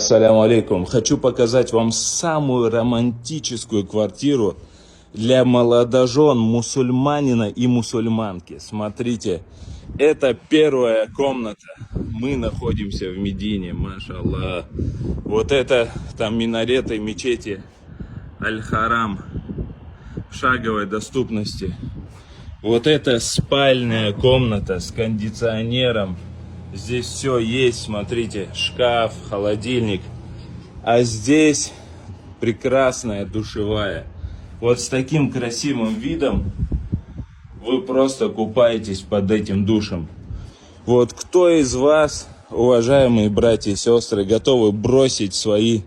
Ассаляму алейкум. Хочу показать вам самую романтическую квартиру для молодожен мусульманина и мусульманки. Смотрите, это первая комната. Мы находимся в Медине, машаллах. Вот это там минареты мечети Аль-Харам в шаговой доступности. Вот это спальная комната с кондиционером. Здесь все есть, смотрите, шкаф, холодильник. А здесь прекрасная душевая. Вот с таким красивым видом вы просто купаетесь под этим душем. Вот кто из вас, уважаемые братья и сестры, готовы бросить свои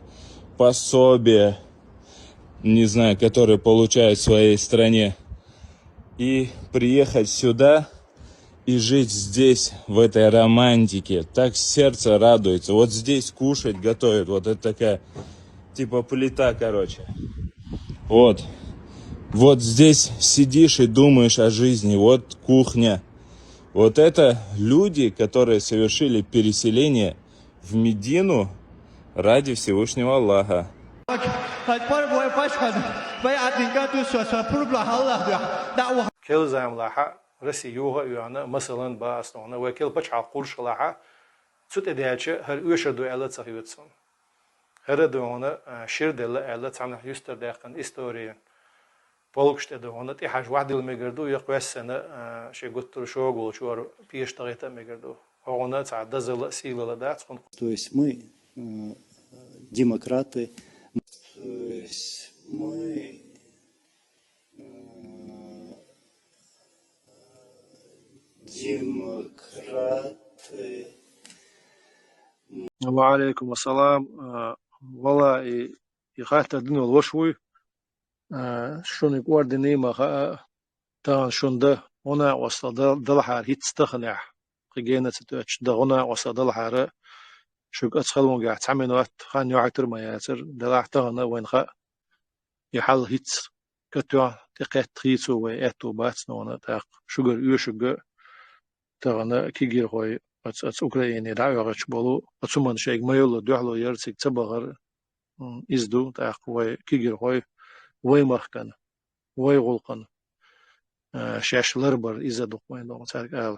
пособия, не знаю, которые получают в своей стране, и приехать сюда и жить здесь, в этой романтике? Так сердце радуется. Вот здесь кушать, готовят. Вот это такая, типа плита, короче. Вот. Вот здесь сидишь и думаешь о жизни. Вот кухня. Вот это люди, которые совершили переселение в Медину ради Всевышнего Аллаха. رسيوها يعني مثلا باستونا وكيل بتشع قرش لها سوت إدياتش هر يشردو على تصحيحتهم هر دونا شير دل على تعمل يستر داخل إستوريا بولكشت دونا تحاج واحد المجردو يقوى سنة شيء قلت شغل شو بيش تغيته مجردو هونا تعدى زل سيل لدات. То есть мы демократы. То есть мы демократы. وعليكم السلام. والله يخاطر الدنيا الوشوي شون يقول دنيا ما تان شون ده هنا وصل دلحار هيت استخنع خجينا تتوش ده هنا وصل دلحار شو أدخل وقع تعمل وقت خان يعتر ما يعتر دلحتنا وين خا يحل هيت كتوا تقت خيسو ويأتو باتنا ونا تاق شجر يشجع تغنا كيجير هوي أتس أوكرانيا دعوة بولو أتسمن شيء ما يلا دعلو يرسك تبغر إزدو تاق وي كيجير هوي وي مخكن وي غلقن شاش لربر إذا دق وين دون تارك آل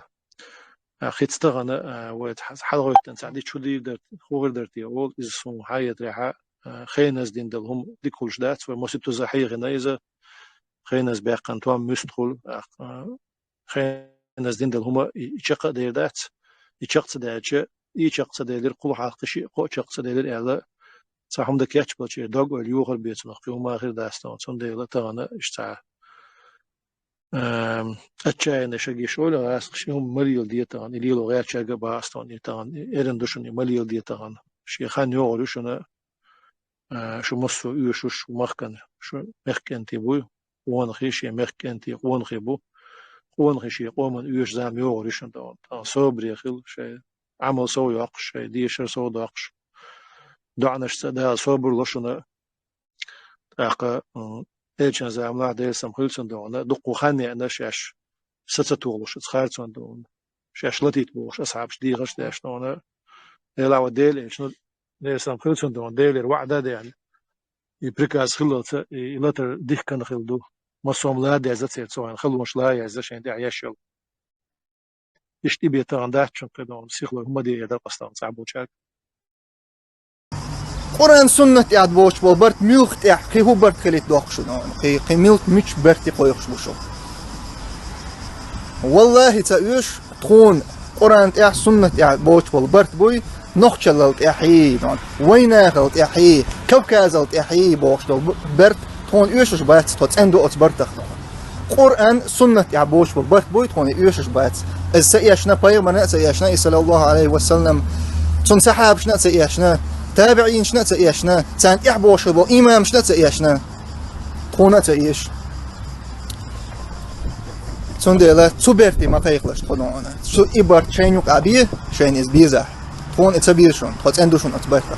خيت تغنا ويتحس حلقة تنسعدي شو دي درت خوغر درتي أول إذا سون حياة ريحة خيناس دين دلهم ديكولش دات ومسيتو زحية غنايزة خيناس باقن توام مستخل خيناس دين دلهم يشق دير دات يشق داتش يشق دير قل حقشي قو يشق دير إعلا صاحم دك ياتش بلشي دوغ واليوغر بيتنا قيوم آخر داستان صن دير تغنا اشتاع أتشاي نشجع شوية عسقشهم مليل ديتان إليلو غير شجع باستان يتان إيرن دوشني مليل ديتان شيء خان يوغر شنا شو مصو يوشوش مخكن شو مخكن تبوي وان خيشي مخكن تي وان خيبو وان خيشي قومن يوش زام يوغر شن تان صبر يخل شيء عمل سو يقش شيء ديشر سو دقش دعنش سدا صبر لشنا أقا إيش نزام لا ده سام خلصن دونه دقو خاني أنا شاش ستتولش تخارصن دون شاش لطيت بوش أصحابش دي غش داش دونه لا وديل إيش ده سام خلصن دون ديل الوعدة ده يعني يبركاز خلص يلتر ديك كان خلدو مصوم لا ده زت سوين خلو مش لا يعز شيء ده عيشل يشتي بيتان ده شن كدون سيخلو هم دي يدر قصدان صعبو شاك قرآن سنة يعد بوش بالبرت ملك تحقي هو برت خليت دوخشو قي ملك مش برتي قويخش بوشو والله تأيوش تخون قرآن تح سنة يعد بوش بالبرت بوي نخشلت يحيي ويناخلت يحيي كوكازلت يحيي بوش بالبرت تخون يوشش بات توت اندو اتبرت قرآن سنة يعد بوش بالبرت بوي تخون يوشش بات السياشنا بايغمنا سياشنا صلى الله عليه وسلم تون سحاب شنا سياشنا تابعين شنا تأيشنا تان إحبوش بو إمام شنا تأيشنا خونا تأيش تون ديلا تبرتي ما تيقلش تخدونا سو إبار شين يقعبيه شين إز بيزح تون إتسابير شون تخد أندو شون أتبرت